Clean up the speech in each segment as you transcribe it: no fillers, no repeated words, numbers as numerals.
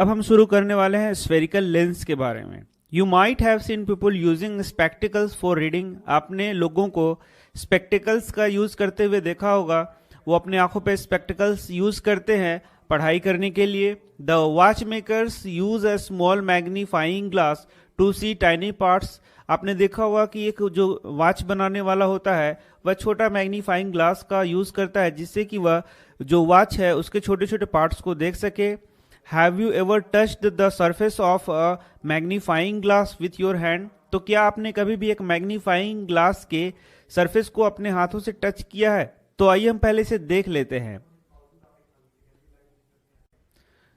अब हम शुरू करने वाले हैं स्फेरिकल लेंस के बारे में। You might have seen people using spectacles for reading. आपने लोगों को स्पेक्टिकल्स का यूज करते हुए देखा होगा। वो अपने आंखों पे स्पेक्टिकल्स यूज करते हैं पढ़ाई करने के लिए। The watch makers use a small magnifying glass to see tiny parts. आपने देखा होगा कि एक जो वॉच बनाने वाला होता है वह छोटा मैग्नीफाइंग ग्लास का यूज करता है जिससे कि वह जो वॉच है उसके छोटे छोटे पार्ट्स को देख सके। Have you ever touched the surface of a magnifying glass with your hand? तो क्या आपने कभी भी एक मैग्नीफाइंग ग्लास के सरफेस को अपने हाथों से टच किया है? तो आइए हम पहले इसे देख लेते हैं।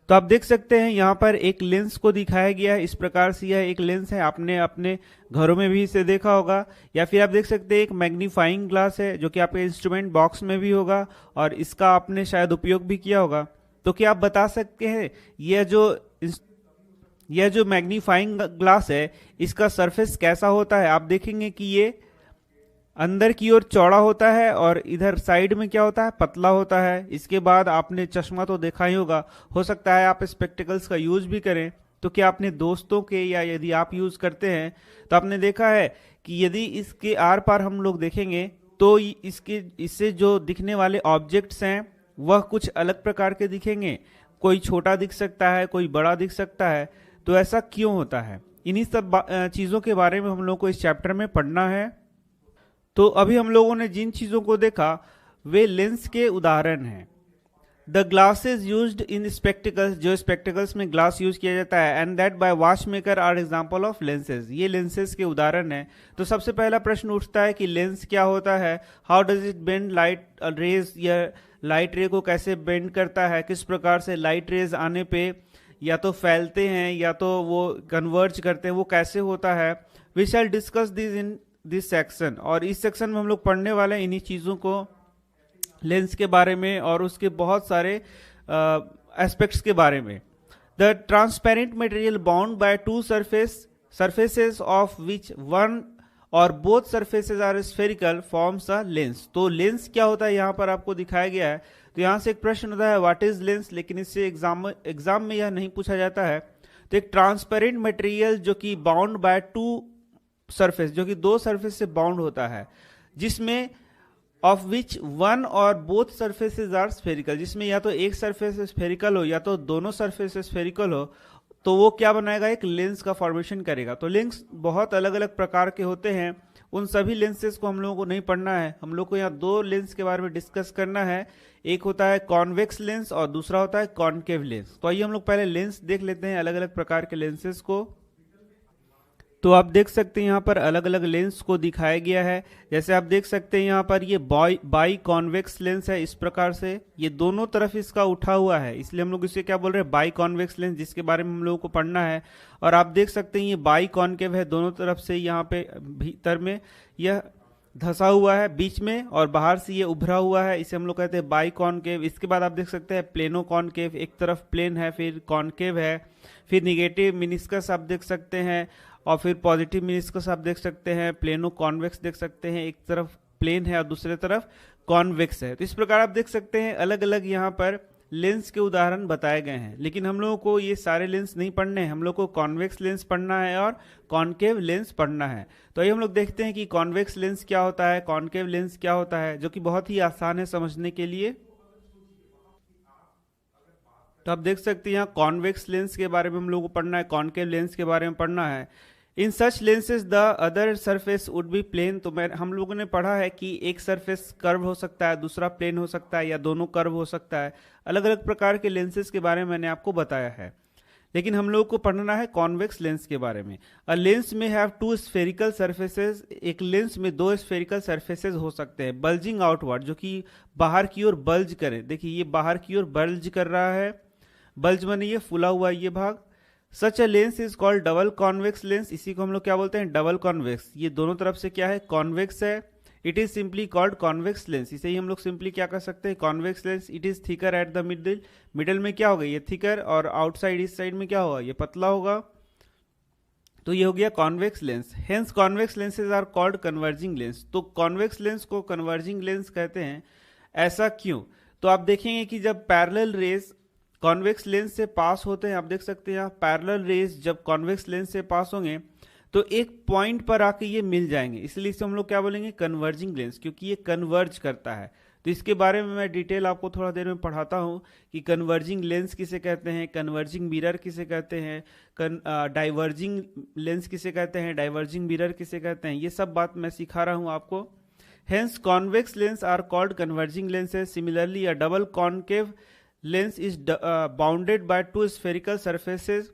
तो आप देख सकते हैं यहाँ पर एक लेंस को दिखाया गया है। इस प्रकार से यह एक लेंस है। आपने अपने घरों में भी इसे देखा होगा, या फिर आप देख सकते हैं एक मैग्नीफाइंग ग्लास है जो कि आपके इंस्ट्रूमेंट बॉक्स में भी होगा और इसका आपने शायद उपयोग भी किया होगा। तो क्या आप बता सकते हैं यह जो मैग्नीफाइंग ग्लास है इसका सरफेस कैसा होता है? आप देखेंगे कि ये अंदर की ओर चौड़ा होता है और इधर साइड में क्या होता है, पतला होता है। इसके बाद आपने चश्मा तो देखा ही होगा, हो सकता है आप स्पेक्टिकल्स का यूज भी करें। तो क्या आपने दोस्तों के या यदि आप यूज करते हैं तो आपने देखा है कि यदि इसके आर पार हम लोग देखेंगे तो इससे जो दिखने वाले ऑब्जेक्ट्स हैं वह कुछ अलग प्रकार के दिखेंगे। कोई छोटा दिख सकता है, कोई बड़ा दिख सकता है। तो ऐसा क्यों होता है? इन्हीं सब चीजों के बारे में हम लोग को इस चैप्टर में पढ़ना है। तो अभी हम लोगों ने जिन चीजों को देखा वे लेंस के उदाहरण हैं। The glasses used in spectacles, जो स्पेक्टिकल्स में ग्लास यूज किया जाता है, and that by watch maker are example of lenses. ये लेंसेज के उदाहरण है। तो सबसे पहला प्रश्न उठता है कि लेंस क्या होता है? How does it bend light rays? या लाइट रे को कैसे बेंड करता है? किस प्रकार से लाइट रेज आने पे या तो फैलते हैं या तो वो कन्वर्ज करते हैं, वो कैसे होता है? We shall discuss this in this section. और इस सेक्शन में हम लोग पढ़ने वाले हैं इन्हीं चीजों को, लेंस के बारे में और उसके बहुत सारे एस्पेक्ट्स के बारे में। The transparent material bound by two surfaces of which one or both surfaces are spherical forms a lens. तो लेंस क्या होता है यहाँ पर आपको दिखाया गया है। तो यहाँ से एक प्रश्न होता है व्हाट इज लेंस, लेकिन इससे एग्जाम में यह नहीं पूछा जाता है। तो एक ट्रांसपेरेंट मटेरियल जो कि बाउंड बाय टू सरफेस, जो कि दो सरफेस से बाउंड होता है, जिसमें of which one or both surfaces are spherical, जिसमें या तो एक सरफेस स्फेरिकल हो या तो दोनों सरफेस स्फेरिकल हो, तो वो क्या बनाएगा, एक लेंस का फॉर्मेशन करेगा। तो लेंस बहुत अलग अलग प्रकार के होते हैं। उन सभी लेंसेज को हम लोगों को नहीं पढ़ना है। हम लोग को यहाँ दो लेंस के बारे में डिस्कस करना है। एक होता है कॉन्वेक्स लेंस और दूसरा होता है कॉनकेव लेंस। तो आइए हम लोग पहले लेंस देख लेते हैं, अलग अलग प्रकार के लेंसेज को। तो आप देख सकते हैं यहाँ पर अलग अलग लेंस को दिखाया गया है। जैसे आप देख सकते हैं यहाँ पर ये बाई कॉन्वेक्स लेंस है। इस प्रकार से ये दोनों तरफ इसका उठा हुआ है, इसलिए हम लोग इसे क्या बोल रहे हैं, बाई कॉन्वेक्स लेंस, जिसके बारे में हम लोगों को पढ़ना है। और आप देख सकते हैं ये बाई कॉन्केव है, दोनों तरफ से यहाँ पे भीतर में यह धसा हुआ है बीच में और बाहर से ये उभरा हुआ है, इसे हम लोग कहते हैं बाई कॉन्केव। इसके बाद आप देख सकते हैं प्लेनो कॉन्केव, एक तरफ प्लेन है फिर कॉन्केव है। फिर निगेटिव मिनिस्कस आप देख सकते हैं और फिर पॉजिटिव मिनिस्कस आप देख सकते हैं। प्लेनो कॉन्वेक्स देख सकते हैं, एक तरफ प्लेन है और दूसरे तरफ कॉन्वेक्स है। तो इस प्रकार आप देख सकते हैं अलग अलग यहाँ पर लेंस के उदाहरण बताए गए हैं। लेकिन हम लोगों को ये सारे लेंस नहीं पढ़ने हैं, हम लोग को कॉन्वेक्स लेंस पढ़ना है और कॉनकेव लेंस पढ़ना है। तो आइए हम लोग देखते हैं कि कॉन्वेक्स लेंस क्या होता है, कॉनकेव लेंस क्या होता है, जो कि बहुत ही आसान है समझने के लिए। तो आप देख सकते हैं यहाँ कॉन्वेक्स लेंस के बारे में हम लोग को पढ़ना है, कॉनकेव लेंस के बारे में पढ़ना है। In such lenses the other surface would be plane. तो हम लोगों ने पढ़ा है कि एक सरफेस कर्व हो सकता है, दूसरा प्लेन हो सकता है, या दोनों कर्व हो सकता है। अलग अलग प्रकार के लेंसेज के बारे में मैंने आपको बताया है। लेकिन हम लोगों को पढ़ना है कॉन्वेक्स लेंस के बारे में। अ लेंस में हैव टू स्फेरिकल सरफेसेज। एक लेंस में दो स्फेरिकल सरफेसेज हो सकते हैं। बल्जिंग आउटवर्ड, जो कि बाहर की ओर बल्ज करें। देखिए ये बाहर की ओर बल्ज कर रहा है, बल्ज माने ये फुला हुआ ये भाग। Such a lens is called double convex lens. इसी को हम लोग क्या बोलते हैं, डबल कॉन्वेक्स। ये दोनों तरफ से क्या है, कॉन्वेक्स है। It is simply called convex lens. इसे ही हम लोग सिंपली क्या कर सकते हैं, convex lens. It is thicker at the middle. Middle में क्या होगा, ये थिकर, और आउटसाइड इस साइड में क्या होगा, ये पतला होगा। तो ये हो गया convex lens. Hence convex lenses are called converging lens. तो कॉन्वेक्स लेंस को कन्वर्जिंग लेंस कहते हैं। ऐसा क्यों? तो आप देखेंगे कि जब पैरेलल रेज कॉन्वेक्स लेंस से पास होते हैं, आप देख सकते हैं यहाँ पैरेलल रेज जब कॉन्वेक्स लेंस से पास होंगे तो एक पॉइंट पर आके ये मिल जाएंगे, इसलिए इसे हम लोग क्या बोलेंगे, कन्वर्जिंग लेंस, क्योंकि ये कन्वर्ज करता है। तो इसके बारे में मैं डिटेल आपको थोड़ा देर में पढ़ाता हूँ कि कन्वर्जिंग लेंस किसे कहते हैं, कन्वर्जिंग मिरर किसे कहते हैं, डाइवर्जिंग लेंस किसे कहते हैं, डाइवर्जिंग मिरर किसे कहते हैं, ये सब बात मैं सिखा रहा हूँ आपको। Hence convex lens are called converging lenses. Similarly, a double concave lens is bounded by two spherical surfaces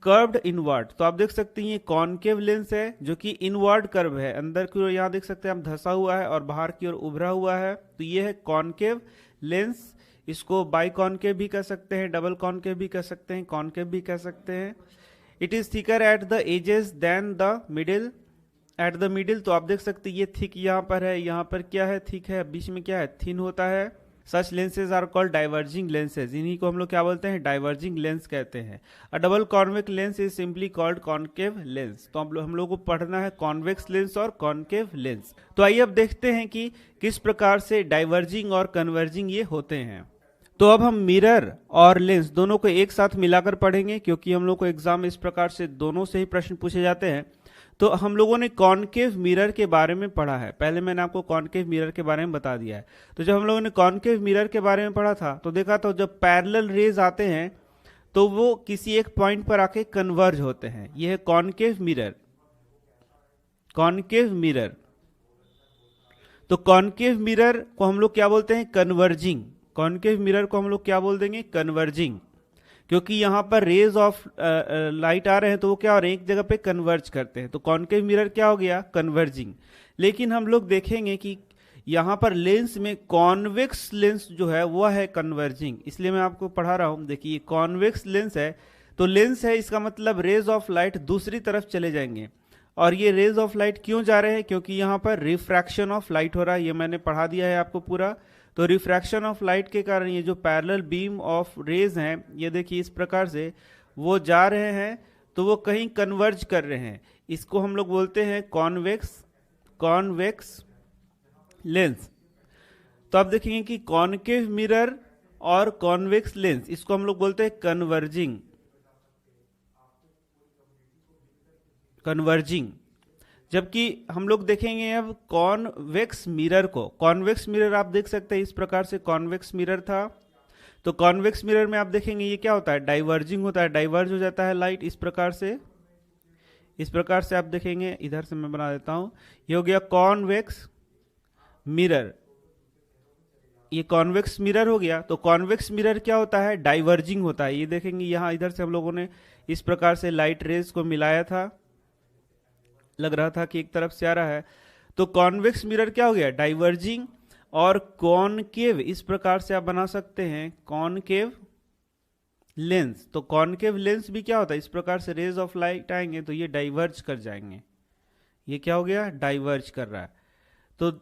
curved inward. तो आप देख सकते हैं ये कॉनकेव लेंस है जो कि इनवर्ड कर्व है, अंदर की ओर यहाँ देख सकते हैं आप धंसा हुआ है और बाहर की ओर उभरा हुआ है, तो ये है कॉनकेव लेंस। इसको बाई कॉनकेव भी कह सकते हैं, डबल कॉनकेव भी कह सकते हैं, कॉनकेव भी कह सकते हैं। It is thicker at the edges than the middle, at the middle, तो आप देख सकते हैं ये थिक यहाँ पर है, यहाँ पर क्या है, थिक है, बीच में क्या है, थिन होता है। Such lenses are called diverging lenses, इन्हीं को हम लोग क्या बोलते हैं, डाइवर्जिंग लेंस कहते हैं। अ double convex lens is simply called concave lens. तो हम लोग को पढ़ना है कॉन्वेक्स लेंस और कॉनकेव लेंस। तो आइए अब देखते हैं कि किस प्रकार से डाइवर्जिंग और कन्वर्जिंग ये होते हैं। तो अब हम मिरर और लेंस दोनों को एक साथ मिलाकर पढ़ेंगे, क्योंकि हम लोग को एग्जाम इस प्रकार से दोनों से ही प्रश्न पूछे जाते हैं। तो हम लोगों ने कॉनकेव मिरर के बारे में पढ़ा है, पहले मैंने आपको कॉनकेव मिरर के बारे में बता दिया है। तो जब हम लोगों ने कॉनकेव मिरर के बारे में पढ़ा था तो देखा तो जब पैरेलल रेज आते हैं तो वो किसी एक पॉइंट पर आके कन्वर्ज होते हैं, ये है कॉनकेव मिरर। कॉनकेव मिरर, तो कॉनकेव मिरर को हम लोग क्या बोलते हैं, कन्वर्जिंग। कॉनकेव मिरर को हम लोग क्या बोल देंगे, कन्वर्जिंग, क्योंकि यहाँ पर रेज ऑफ लाइट आ रहे हैं तो वो क्या हो रहे हैं, एक जगह पे कन्वर्ज करते हैं, तो कॉनकेव मिरर क्या हो गया, कन्वर्जिंग। लेकिन हम लोग देखेंगे कि यहाँ पर लेंस में कॉन्वेक्स लेंस जो है वो है कन्वर्जिंग, इसलिए मैं आपको पढ़ा रहा हूँ। देखिए कॉन्वेक्स लेंस है, तो लेंस है इसका मतलब रेज ऑफ लाइट दूसरी तरफ चले जाएंगे, और ये रेज ऑफ लाइट क्यों जा रहे हैं, क्योंकि यहाँ पर रिफ्रैक्शन ऑफ लाइट हो रहा है, ये मैंने पढ़ा दिया है आपको पूरा। तो रिफ्रैक्शन ऑफ लाइट के कारण ये जो पैरेलल बीम ऑफ रेज हैं, ये देखिए इस प्रकार से वो जा रहे हैं, तो वो कहीं कन्वर्ज कर रहे हैं, इसको हम लोग बोलते हैं कॉन्वेक्स लेंस। तो आप देखेंगे कि कॉनकेव मिरर और कॉन्वेक्स लेंस, इसको हम लोग बोलते हैं कन्वर्जिंग। जबकि हम लोग देखेंगे अब कॉन्वेक्स मिरर को। कॉन्वेक्स मिरर आप देख सकते हैं इस प्रकार से कॉन्वेक्स मिरर था, तो कॉन्वेक्स मिरर में आप देखेंगे ये क्या होता है, डाइवर्जिंग होता है, डाइवर्ज हो जाता है लाइट इस प्रकार से। इस प्रकार से आप देखेंगे, इधर से मैं बना देता हूं, ये हो गया कॉन्वेक्स मिरर, ये कॉन्वेक्स मिरर हो गया। तो कॉन्वेक्स मिरर क्या होता है, डाइवर्जिंग होता है। ये देखेंगे यहाँ इधर से हम लोगों ने इस प्रकार से लाइट रेज को मिलाया था, लग रहा था कि एक तरफ से आ रहा है, तो कॉन्वेक्स मिरर क्या हो गया, डाइवर्जिंग। और कॉनकेव इस प्रकार से आप बना सकते हैं, कॉनकेव लेंस। तो कॉनकेव लेंस भी क्या होता है, इस प्रकार से रेज ऑफ लाइट आएंगे तो ये डाइवर्ज कर जाएंगे, ये क्या हो गया, डाइवर्ज कर रहा है। तो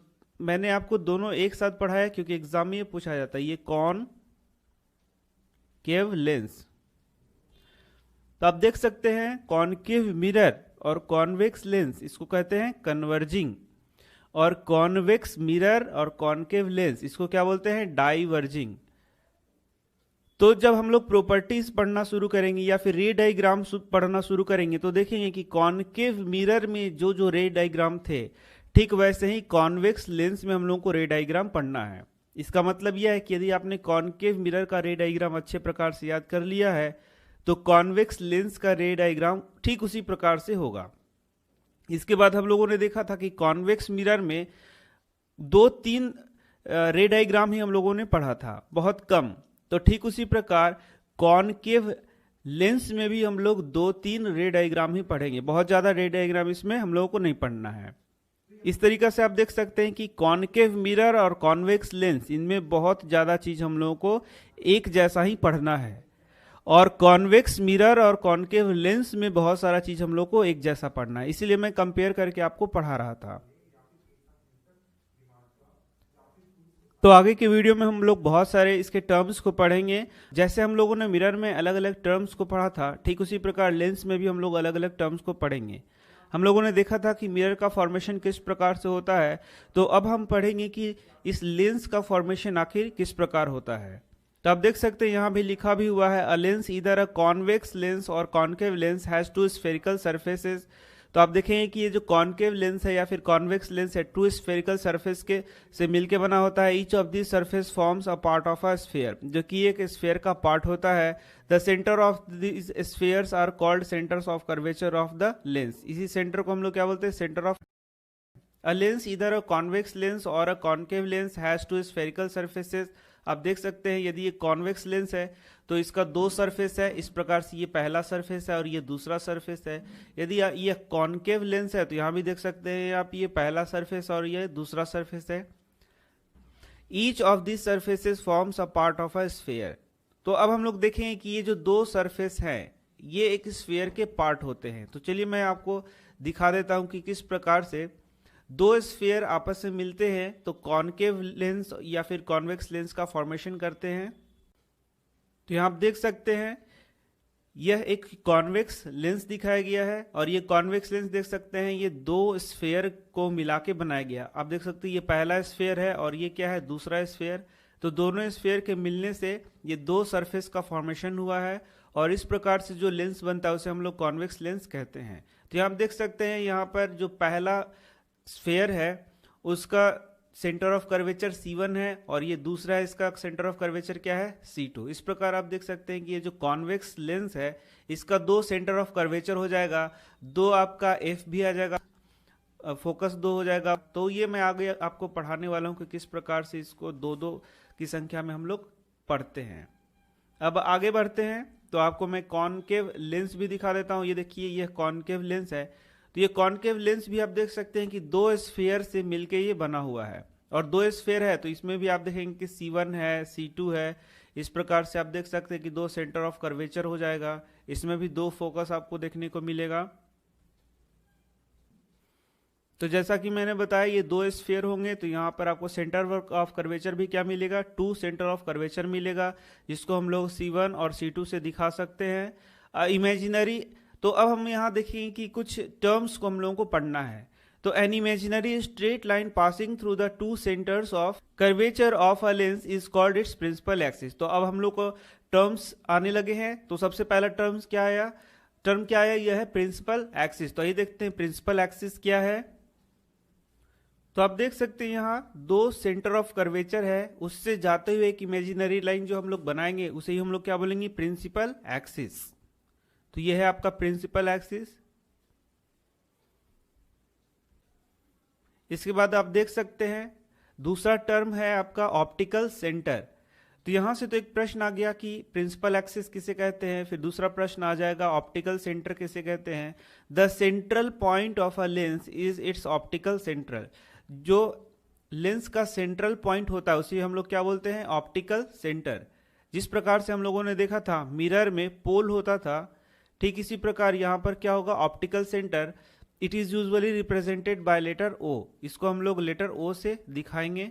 मैंने आपको दोनों एक साथ पढ़ाया क्योंकि एग्जाम में ये पूछा जाता है, ये कॉनकेव लेंस। तो आप देख सकते हैं कॉनकेव मिरर और कॉन्वेक्स लेंस, इसको कहते हैं कन्वर्जिंग, और कॉन्वेक्स मिरर और कॉनकेव लेंस इसको क्या बोलते हैं, डाइवर्जिंग। तो जब हम लोग प्रॉपर्टीज पढ़ना शुरू करेंगे या फिर रे डायग्राम पढ़ना शुरू करेंगे तो देखेंगे कि कॉनकेव मिरर में जो जो रे डायग्राम थे, ठीक वैसे ही कॉन्वेक्स लेंस में हम लोगों को रे डायग्राम पढ़ना है। इसका मतलब यह है कि यदि आपने कॉनकेव मिरर का रे डायग्राम अच्छे प्रकार से याद कर लिया है तो कॉन्वेक्स लेंस का रे डायग्राम ठीक उसी प्रकार से होगा। इसके बाद हम लोगों ने देखा था कि कॉन्वेक्स मिरर में 2-3 रे डायग्राम ही हम लोगों ने पढ़ा था, बहुत कम। तो ठीक उसी प्रकार कॉनकेव लेंस में भी हम लोग 2-3 रे डायग्राम ही पढ़ेंगे, बहुत ज्यादा रे डायग्राम इसमें हम लोगों को नहीं पढ़ना है। इस तरीके से आप देख सकते हैं कि कॉनकेव मिरर और कॉन्वेक्स लेंस, इनमें बहुत ज्यादा चीज हम लोगों को एक जैसा ही पढ़ना है, और कॉन्वेक्स मिरर और कॉनकेव लेंस में बहुत सारा चीज हम लोग को एक जैसा पढ़ना है, इसीलिए मैं कंपेयर करके आपको पढ़ा रहा था। तो आगे के वीडियो में हम लोग बहुत सारे इसके टर्म्स को पढ़ेंगे। जैसे हम लोगों ने मिरर में अलग अलग टर्म्स को पढ़ा था, ठीक उसी प्रकार लेंस में भी हम लोग अलग अलग टर्म्स को पढ़ेंगे। हम लोगों ने देखा था कि मिरर का फॉर्मेशन किस प्रकार से होता है, तो अब हम पढ़ेंगे कि इस लेंस का फॉर्मेशन आखिर किस प्रकार होता है। तो आप देख सकते हैं यहाँ भी लिखा भी हुआ है, a lens either a convex lens or concave lens has two spherical surfaces. तो आप देखेंगे कि ये जो कॉन्केव लेंस है या फिर कॉन्वेक्स लेंस है, टू स्फेरिकल सरफेस के से मिलके बना होता है। Each of this surface forms a part of a sphere, जो कि एक स्फीयर का पार्ट होता है। The centre of this spheres are called centres of curvature of the lens. इसी सेंटर को हम लोग क्या बोलते हैं, centre of. A lens, either a convex lens or a concave lens, has two spherical surfaces। आप देख सकते हैं यदि ये कॉन्वेक्स लेंस है तो इसका दो सरफेस है, इस प्रकार से ये पहला सरफेस है और ये दूसरा सरफेस है। यदि ये कॉन्केव लेंस है तो यहाँ भी देख सकते हैं आप, ये पहला सरफेस और ये दूसरा सरफेस है। Each of this surfaces forms a part of a sphere. तो अब हम लोग देखेंगे कि ये जो दो सरफेस हैं ये एक स्फीयर के पार्ट होते हैं। तो चलिए मैं आपको दिखा देता हूं कि किस प्रकार से दो स्फीयर आपस में मिलते हैं तो कॉन्केव लेंस या फिर कॉन्वेक्स लेंस का फॉर्मेशन करते हैं। तो यहां आप देख सकते हैं यह एक कॉन्वेक्स लेंस दिखाया गया है और ये कॉन्वेक्स लेंस देख सकते हैं ये दो स्फीयर को मिला के बनाया गया। आप देख सकते हैं ये पहला स्फीयर है और ये क्या है, दूसरा स्फीयर। तो दोनों स्फीयर के मिलने से ये दो सरफेस का फॉर्मेशन हुआ है और इस प्रकार से जो लेंस बनता है उसे हम लोग कॉन्वेक्स लेंस कहते हैं। तो यहाँ आप देख सकते हैं यहाँ पर जो पहला स्फीयर है उसका सेंटर ऑफ कर्वेचर C1 है और ये दूसरा है, इसका सेंटर ऑफ कर्वेचर क्या है, C2। इस प्रकार आप देख सकते हैं कि ये जो कॉन्वेक्स लेंस है इसका दो सेंटर ऑफ कर्वेचर हो जाएगा, दो आपका F भी आ जाएगा, फोकस दो हो जाएगा। तो ये मैं आगे आपको पढ़ाने वाला हूँ कि किस प्रकार से इसको दो दो की संख्या में हम लोग पढ़ते हैं। अब आगे बढ़ते हैं तो आपको मैं कॉन्केव लेंस भी दिखा देता हूँ। ये देखिए ये कॉन्केव लेंस है। तो ये कॉन्केव लेंस भी आप देख सकते हैं कि दो स्फीयर से मिलके ये बना हुआ है और दो स्फीयर है तो इसमें भी आप देखेंगे कि C1 है, C2 है। इस प्रकार से आप देख सकते हैं कि दो सेंटर ऑफ कर्वेचर हो जाएगा। इसमें भी दो फोकस आपको देखने को मिलेगा। तो जैसा कि मैंने बताया ये दो स्फीयर होंगे तो यहाँ पर आपको सेंटर ऑफ कर्वेचर भी क्या मिलेगा, टू सेंटर ऑफ कर्वेचर मिलेगा, जिसको हम लोग C1 और C2 से दिखा सकते हैं। इमेजिनरी, तो अब हम यहाँ देखेंगे कि कुछ टर्म्स को हम लोगों को पढ़ना है। तो an imaginary straight line passing through the two centres of curvature of a lens is called its principal axis. तो अब हम लोग को टर्म्स आने लगे हैं। तो सबसे पहला टर्म क्या आया, यह है प्रिंसिपल एक्सिस। तो ये देखते हैं प्रिंसिपल एक्सिस क्या है। तो आप देख सकते हैं यहाँ दो सेंटर ऑफ कर्वेचर है, उससे जाते हुए एक इमेजिनरी लाइन जो हम लोग बनाएंगे उसे ही हम लोग क्या बोलेंगे, प्रिंसिपल एक्सिस। तो यह है आपका प्रिंसिपल एक्सिस। इसके बाद आप देख सकते हैं दूसरा टर्म है आपका ऑप्टिकल सेंटर। तो यहां से तो एक प्रश्न आ गया कि प्रिंसिपल एक्सिस किसे कहते हैं, फिर दूसरा प्रश्न आ जाएगा ऑप्टिकल सेंटर किसे कहते हैं। The central point of a lens is it's optical central. जो लेंस का सेंट्रल पॉइंट होता है उसे हम लोग क्या बोलते हैं, ऑप्टिकल सेंटर। जिस प्रकार से हम लोगों ने देखा था मिरर में पोल होता था, ठीक इसी प्रकार यहां पर क्या होगा, optical centre. It is usually represented by letter O। इसको हम लोग लेटर O से दिखाएंगे।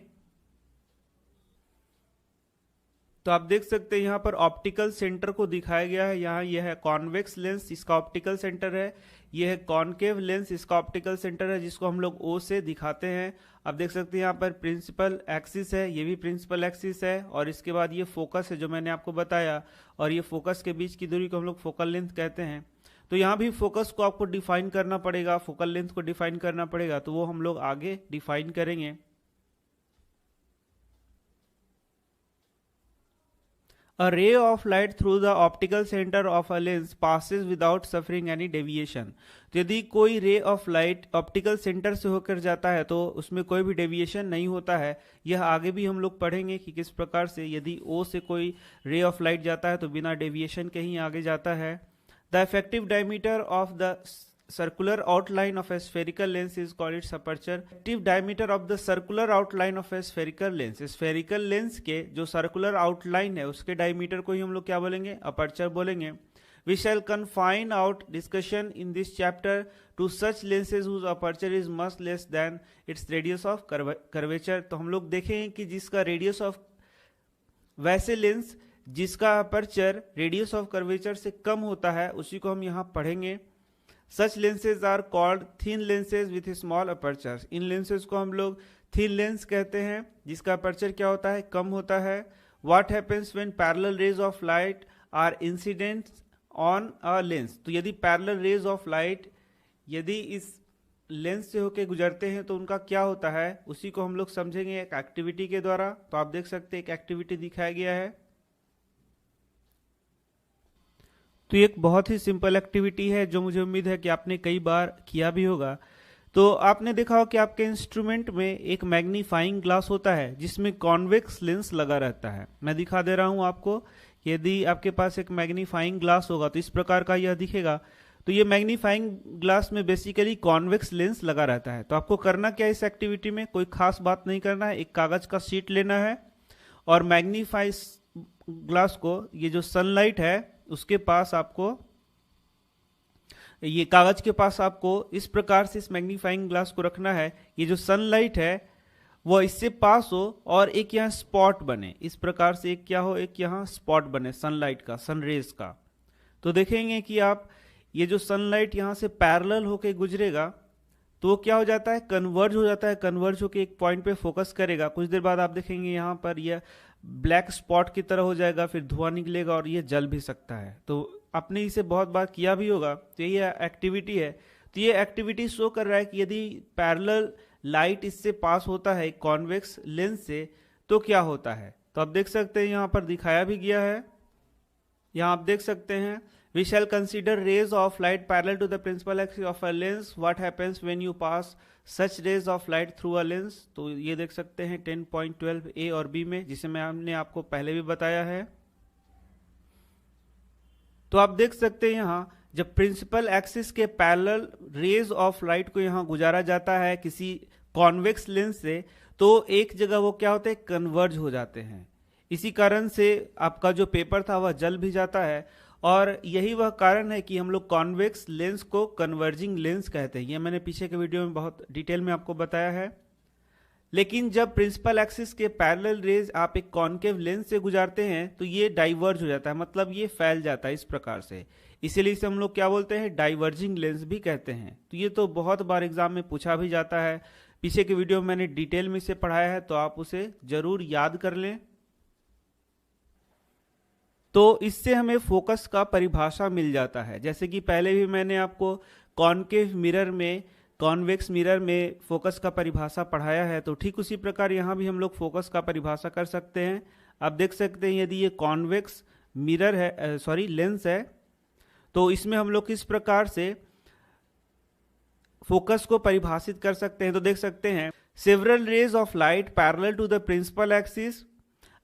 तो आप देख सकते हैं यहाँ पर ऑप्टिकल सेंटर को दिखाया गया है। यहाँ यह है कॉन्वेक्स लेंस, इसका ऑप्टिकल सेंटर है। यह है कॉन्केव लेंस, इसका ऑप्टिकल सेंटर है, जिसको हम लोग O से दिखाते हैं। आप देख सकते हैं यहाँ पर प्रिंसिपल एक्सिस है, ये भी प्रिंसिपल एक्सिस है और इसके बाद ये फोकस है जो मैंने आपको बताया, और ये फोकस के बीच की दूरी को हम लोग फोकल लेंथ कहते हैं। तो यहाँ भी फोकस को आपको डिफाइन करना पड़ेगा, फोकल लेंथ को डिफाइन करना पड़ेगा, तो वो हम लोग आगे डिफाइन करेंगे। A ray of light through the optical center of a lens passes without suffering any deviation। तो यदि कोई रे ऑफ लाइट ऑप्टिकल सेंटर से होकर जाता है तो उसमें कोई भी डेविएशन नहीं होता है। यह आगे भी हम लोग पढ़ेंगे कि किस प्रकार से यदि O से कोई रे ऑफ लाइट जाता है तो बिना डेविएशन के ही आगे जाता है। The effective diameter of the circular outline of a spherical lens is called its aperture। effective diameter of the circular outline of a spherical lens, spherical lens के जो circular outline है उसके diameter को ही हम लोग क्या बोलेंगे, aperture बोलेंगे। We shall confine out discussion in this chapter to such lenses whose aperture is much less than its radius of curvature। तो हम लोग देखेंगे कि जिसका radius of, वैसे लेंस जिसका अपर्चर रेडियस ऑफ कर्वेचर से कम होता है उसी को हम यहाँ पढ़ेंगे। Such lenses are called thin lenses with small apertures। In lenses को हम लोग thin lens कहते हैं जिसका aperture क्या होता है, कम होता है। What happens when parallel rays of light are incident on a lens. तो यदि पैरेलल रेज ऑफ लाइट यदि इस लेंस से होके गुजरते हैं तो उनका क्या होता है, उसी को हम लोग समझेंगे एक एक्टिविटी के द्वारा। तो आप देख सकते हैं एक एक्टिविटी दिखाया गया है। तो एक बहुत ही सिंपल एक्टिविटी है जो मुझे उम्मीद है कि आपने कई बार किया भी होगा। तो आपने देखा हो कि आपके इंस्ट्रूमेंट में एक मैग्नीफाइंग ग्लास होता है जिसमें कॉन्वेक्स लेंस लगा रहता है। मैं दिखा दे रहा हूं आपको, यदि आपके पास एक मैग्नीफाइंग ग्लास होगा तो इस प्रकार का यह दिखेगा। तो ये मैग्नीफाइंग ग्लास में बेसिकली कॉन्वेक्स लेंस लगा रहता है। तो आपको करना क्या है इस एक्टिविटी में, कोई खास बात नहीं करना है। एक कागज का शीट लेना है और मैग्नीफाइड ग्लास को, ये जो सनलाइट है उसके पास आपको, ये कागज के पास आपको इस प्रकार से इस मैग्नीफाइंग ग्लास को रखना है। ये जो सनलाइट है वो इससे पास हो और एक यहाँ स्पॉट बने, इस प्रकार से एक क्या हो, एक यहाँ स्पॉट बने सनलाइट का, सनरेज का। तो देखेंगे कि आप ये जो सनलाइट यहाँ से पैरेलल होके गुजरेगा तो वो क्या हो जाता है, कन्वर्ज हो जाता है। कन्वर्ज होके एक पॉइंट पे फोकस करेगा। कुछ देर बाद आप देखेंगे यहाँ पर यह ब्लैक स्पॉट की तरह हो जाएगा, फिर धुआं निकलेगा और ये जल भी सकता है। तो आपने इसे बहुत बार किया भी होगा। तो ये एक्टिविटी है। तो ये एक्टिविटी शो कर रहा है कि यदि पैरेलल लाइट इससे पास होता है कॉन्वेक्स लेंस से तो क्या होता है। तो आप देख सकते हैं यहाँ पर दिखाया भी गया है। यहाँ आप देख सकते हैं, we shall consider rays of light parallel to the principal axis of a lens. What happens when you pass such rays of light through a lens? तो ये देख सकते हैं 10.12 A और B में, जिसे मैंने आपको पहले भी बताया है। तो आप देख सकते हैं यहाँ जब प्रिंसिपल एक्सिस के पैरेलल रेज ऑफ लाइट को यहाँ गुजारा जाता है किसी कॉन्वेक्स लेंस से, तो एक जगह वो क्या होते हैं, कन्वर्ज हो जाते हैं। इसी कारण से आपका जो पेपर था वह जल भी जाता है। और यही वह कारण है कि हम लोग कॉन्वेक्स लेंस को कन्वर्जिंग लेंस कहते हैं। ये मैंने पीछे के वीडियो में बहुत डिटेल में आपको बताया है। लेकिन जब प्रिंसिपल एक्सिस के पैरेलल रेज आप एक कॉन्केव लेंस से गुजारते हैं तो ये डाइवर्ज हो जाता है, मतलब ये फैल जाता है इस प्रकार से। इसीलिए इसे हम लोग क्या बोलते हैं, डाइवर्जिंग लेंस भी कहते हैं। तो ये तो बहुत बार एग्जाम में पूछा भी जाता है। पीछे के वीडियो में मैंने डिटेल में इसे पढ़ाया है, तो आप उसे जरूर याद कर लें। तो इससे हमें फोकस का परिभाषा मिल जाता है। जैसे कि पहले भी मैंने आपको कॉन्केव मिरर में, कॉन्वेक्स मिरर में फोकस का परिभाषा पढ़ाया है, तो ठीक उसी प्रकार यहाँ भी हम लोग फोकस का परिभाषा कर सकते हैं। आप देख सकते हैं यदि ये कॉन्वेक्स मिरर है, लेंस है, तो इसमें हम लोग किस प्रकार से फोकस को परिभाषित कर सकते हैं। तो देख सकते हैं, several rays of light parallel to the principal axis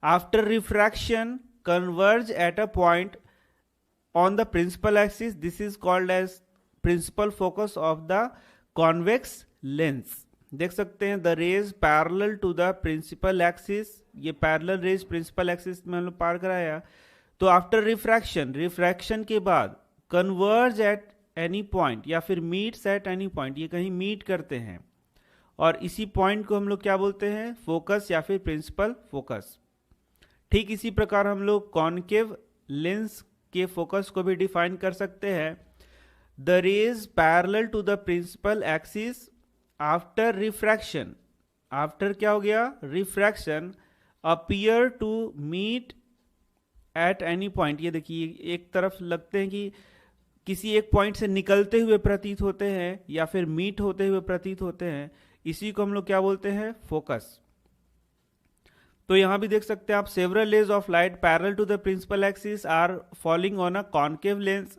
after refraction converge at a point on the principal axis. This is called as principal focus of the convex lens. देख सकते हैं the rays parallel to the principal axis, ये parallel rays principal axis में हम लोग पार कराया। तो after refraction के बाद converge at any point या फिर meets at any point, ये कहीं meet करते हैं और इसी point को हम लोग क्या बोलते हैं, फोकस या फिर प्रिंसिपल फोकस। ठीक इसी प्रकार हम लोग कॉन्केव लेंस के फोकस को भी डिफाइन कर सकते हैं। The rays parallel to the principal axis after refraction, after क्या हो गया, refraction, appear to meet at any point. ये देखिए एक तरफ लगते हैं कि किसी एक पॉइंट से निकलते हुए प्रतीत होते हैं या फिर मीट होते हुए प्रतीत होते हैं, इसी को हम लोग क्या बोलते हैं, फोकस। तो यहां भी देख सकते हैं आप, several rays of light parallel to the principal axis are falling on a concave lens.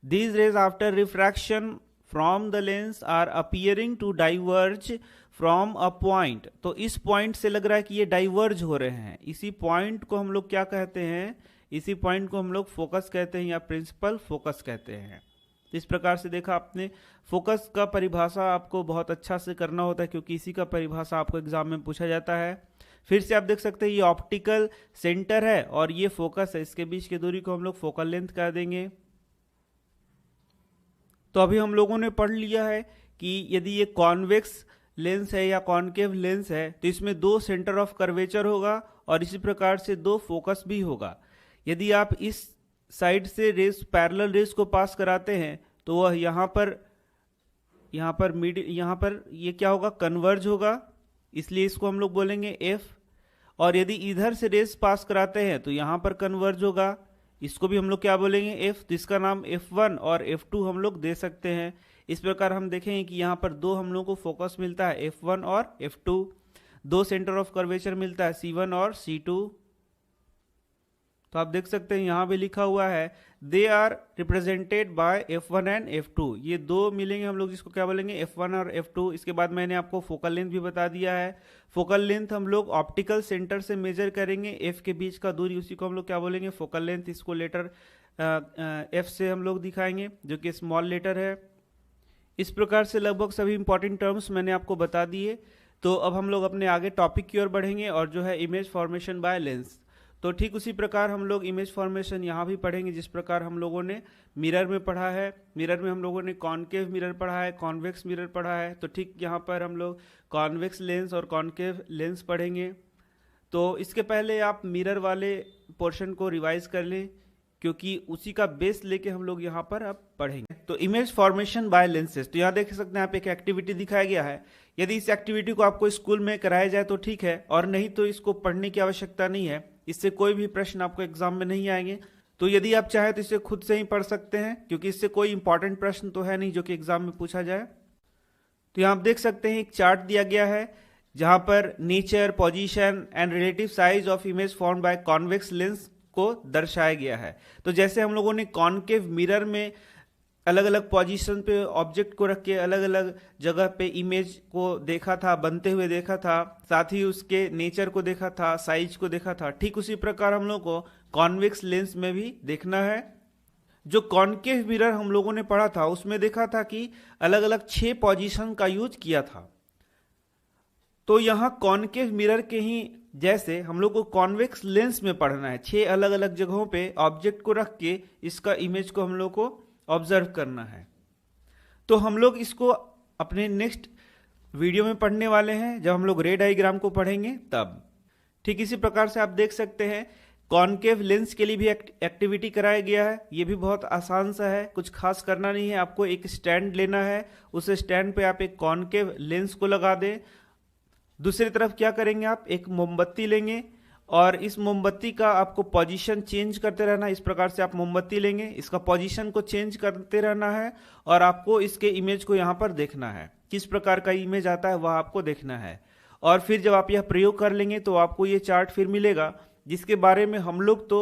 These rays after refraction from the lens are appearing to diverge from a point. तो इस पॉइंट से लग रहा है कि ये डाइवर्ज हो रहे हैं। इसी पॉइंट को हम लोग क्या कहते हैं, इसी पॉइंट को हम लोग फोकस कहते हैं या प्रिंसिपल फोकस कहते हैं। इस प्रकार से देखा आपने, फोकस का परिभाषा आपको बहुत अच्छा से करना होता है क्योंकि इसी का परिभाषा आपको एग्जाम में पूछा जाता है। फिर से आप देख सकते हैं ये ऑप्टिकल सेंटर है और ये फोकस है, इसके बीच की दूरी को हम लोग फोकल लेंथ कर देंगे। तो अभी हम लोगों ने पढ़ लिया है कि यदि ये कॉन्वेक्स लेंस है या कॉन्केव लेंस है तो इसमें दो सेंटर ऑफ कर्वेचर होगा और इसी प्रकार से दो फोकस भी होगा। यदि आप इस साइड से रेस, पैरेलल रेस को पास कराते हैं तो वह यहाँ पर ये क्या होगा, कन्वर्ज होगा, इसलिए इसको हम लोग बोलेंगे F। और यदि इधर से रेस पास कराते हैं तो यहां पर कन्वर्ज होगा। इसको भी हम लोग क्या बोलेंगे, एफ, तो इसका नाम F1 और F2 हम लोग दे सकते हैं। इस प्रकार हम देखेंगे कि यहाँ पर दो हम लोग को फोकस मिलता है, F1 और F2, दो सेंटर ऑफ कर्वेचर मिलता है, C1 और C2। तो आप देख सकते हैं यहां भी लिखा हुआ है they are represented by F1 and F2, ये दो मिलेंगे हम लोग जिसको क्या बोलेंगे, F1 और F2। इसके बाद मैंने आपको फोकल लेंथ भी बता दिया है। फोकल लेंथ हम लोग ऑप्टिकल सेंटर से मेजर करेंगे, F के बीच का दूरी, उसी को हम लोग क्या बोलेंगे, फोकल लेंथ। इसको लेटर F से हम लोग दिखाएंगे जो कि स्मॉल लेटर है। इस प्रकार से लगभग सभी इंपॉर्टेंट टर्म्स मैंने आपको बता दिए। तो अब हम लोग अपने आगे टॉपिक की ओर बढ़ेंगे और जो है इमेज फॉर्मेशन बाय लेंस। तो ठीक उसी प्रकार हम लोग इमेज फॉर्मेशन यहाँ भी पढ़ेंगे जिस प्रकार हम लोगों ने मिरर में पढ़ा है। मिरर में हम लोगों ने कॉनकेव मिरर पढ़ा है, कॉन्वेक्स मिरर पढ़ा है। तो ठीक यहाँ पर हम लोग कॉन्वेक्स लेंस और कॉनकेव लेंस पढ़ेंगे। तो इसके पहले आप मिरर वाले पोर्शन को रिवाइज कर लें क्योंकि उसी का बेस लेके हम लोग यहाँ पर अब पढ़ेंगे। तो इमेज फॉर्मेशन बाय लेंसेज, तो यहाँ देख सकते हैं आप एक एक्टिविटी दिखाया गया है। यदि इस एक्टिविटी को आपको स्कूल में कराया जाए तो ठीक है, और नहीं तो इसको पढ़ने की आवश्यकता नहीं है। इससे कोई भी प्रश्न आपको एग्जाम में नहीं आएंगे। तो यदि आप चाहें तो इसे खुद से ही पढ़ सकते हैं क्योंकि इससे कोई इंपॉर्टेंट प्रश्न तो है नहीं जो कि एग्जाम में पूछा जाए। तो यहाँ आप देख सकते हैं एक चार्ट दिया गया है जहां पर nature, position and relative size of image formed by convex lens को दर्शाया गया है। तो जैसे हम लोगों ने कॉनकेव मिरर में अलग अलग पोजीशन पे ऑब्जेक्ट को रख के अलग अलग जगह पे इमेज को देखा था, बनते हुए देखा था, साथ ही उसके नेचर को देखा था, साइज को देखा था, ठीक उसी प्रकार हम लोग को कॉन्वेक्स लेंस में भी देखना है। जो कॉनकेव मिरर हम लोगों ने पढ़ा था उसमें देखा था कि अलग अलग 6 पोजीशन का यूज किया था। तो यहां कॉनकेव मिरर के ही जैसे हम लोग को कॉन्वेक्स लेंस में पढ़ना है, 6 अलग अलग जगहों पे ऑब्जेक्ट को रख के इसका इमेज को हम लोग को ऑब्जर्व करना है। तो हम लोग इसको अपने नेक्स्ट वीडियो में पढ़ने वाले हैं जब हम लोग रे डायग्राम को पढ़ेंगे तब। ठीक इसी प्रकार से आप देख सकते हैं कॉनकेव लेंस के लिए भी एक्टिविटी कराया गया है। ये भी बहुत आसान सा है, कुछ खास करना नहीं है। आपको एक स्टैंड लेना है, उस स्टैंड पे आप एक कॉनकेव लेंस को लगा दें। दूसरी तरफ क्या करेंगे, आप एक मोमबत्ती लेंगे और इस मोमबत्ती का आपको पोजीशन चेंज करते रहना है। इस प्रकार से आप मोमबत्ती लेंगे, इसका पोजीशन को चेंज करते रहना है और आपको इसके इमेज को यहाँ पर देखना है। किस प्रकार का इमेज आता है वह आपको देखना है। और फिर जब आप यह प्रयोग कर लेंगे तो आपको ये चार्ट फिर मिलेगा जिसके बारे में हम लोग तो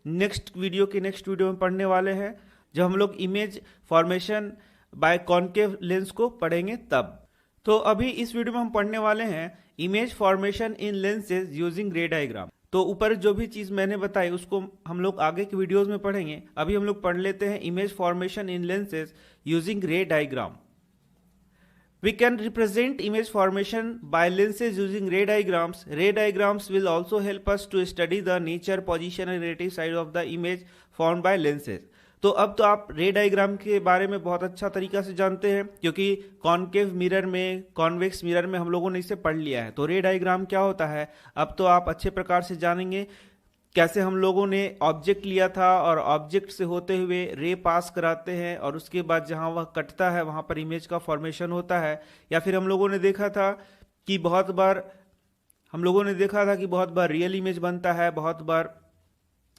नेक्स्ट वीडियो में पढ़ने वाले हैं जब हम लोग image formation by concave lens को पढ़ेंगे तब। तो अभी इस वीडियो में हम पढ़ने वाले हैं इमेज फॉर्मेशन इन लेंसेज यूजिंग रे डायग्राम। तो ऊपर जो भी चीज मैंने बताई उसको हम लोग आगे के वीडियोस में पढ़ेंगे। अभी हम लोग पढ़ लेते हैं इमेज फॉर्मेशन इन लेंसेज यूजिंग रे diagram. We can represent image formation by lenses using ray diagrams. Ray diagrams will also help us to study the nature, position and relative size of the image formed by lenses. तो अब तो आप रे diagram के बारे में बहुत अच्छा तरीका से जानते हैं क्योंकि कॉनकेव मिरर में, कॉन्वेक्स मिरर में हम लोगों ने इसे पढ़ लिया है। तो रे डायग्राम क्या होता है अब तो आप अच्छे प्रकार से जानेंगे। कैसे हम लोगों ने ऑब्जेक्ट लिया था और ऑब्जेक्ट से होते हुए रे पास कराते हैं और उसके बाद जहां वह कटता है वहां पर इमेज का फॉर्मेशन होता है। या फिर हम लोगों ने देखा था कि बहुत बार रियल इमेज बनता है, बहुत बार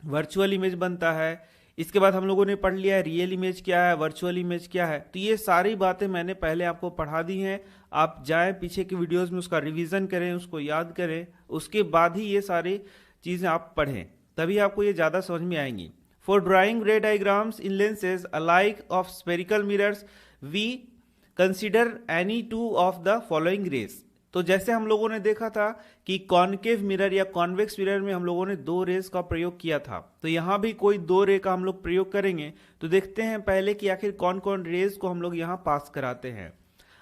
वर्चुअल इमेज बनता है। इसके बाद हम लोगों ने पढ़ लिया है रियल इमेज क्या है, वर्चुअल इमेज क्या है। तो ये सारी बातें मैंने पहले आपको पढ़ा दी हैं। आप जाएं पीछे के वीडियोस में उसका रिवीजन करें, उसको याद करें, उसके बाद ही ये सारी चीजें आप पढ़ें, तभी आपको ये ज्यादा समझ में आएंगी। For drawing ray diagrams in lenses alike of spherical mirrors we consider any two of the following rays. तो जैसे हम लोगों ने देखा था कि कॉनकेव मिरर या कॉन्वेक्स मिरर में हम लोगों ने 2 रेस का प्रयोग किया था, तो यहां भी कोई 2 रे का हम लोग प्रयोग करेंगे। तो देखते हैं पहले कि आखिर कौन कौन रेस को हम लोग यहां पास कराते हैं।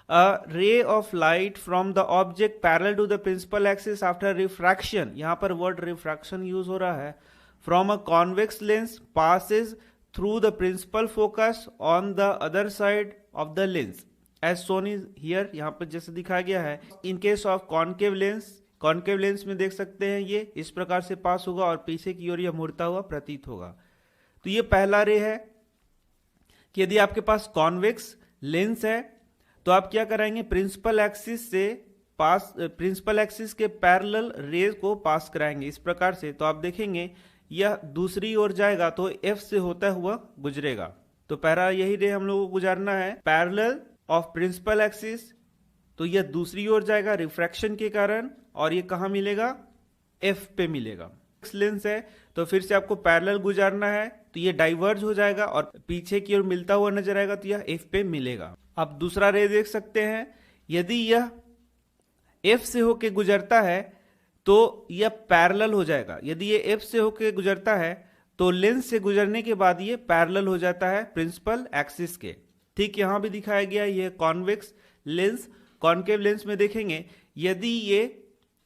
A ray of light from the object parallel to the principal axis after refraction, यहाँ पर word refraction use हो रहा है, from a convex lens passes through the principal focus on the other side of the lens as shown is here। यहाँ पर जैसे दिखाया गया है। In case of concave lens में देख सकते हैं ये इस प्रकार से पास होगा और पीछे की ओर यह मुड़ता हुआ प्रतीत होगा। तो ये पहला रे है कि यदि आपके पास कॉन्वेक्स लेंस है तो आप क्या कराएंगे, प्रिंसिपल एक्सिस से पास प्रिंसिपल एक्सिस के पैरेलल रेज को पास कराएंगे इस प्रकार से। तो आप देखेंगे यह दूसरी ओर जाएगा तो एफ से होता हुआ गुजरेगा। तो पहला यही रे हम लोगों को गुजारना है पैरेलल ऑफ प्रिंसिपल एक्सिस, तो यह दूसरी ओर जाएगा रिफ्रैक्शन के कारण, और ये कहाँ मिलेगा, एफ पे मिलेगा। लेंस है तो फिर से आपको पैरेलल गुजारना है, तो ये डाइवर्ज हो जाएगा और पीछे की ओर मिलता हुआ नजर आएगा, तो यह एफ पे मिलेगा। अब दूसरा रे देख सकते हैं, यदि यह एफ से होके गुजरता है तो यह पैरेलल हो जाएगा। यदि ये एफ से होके गुजरता है तो लेंस से गुजरने के बाद ये पैरेलल हो जाता है प्रिंसिपल एक्सिस के। ठीक यहां भी दिखाया गया ये कॉन्वेक्स लेंस। कॉन्केव लेंस में देखेंगे यदि ये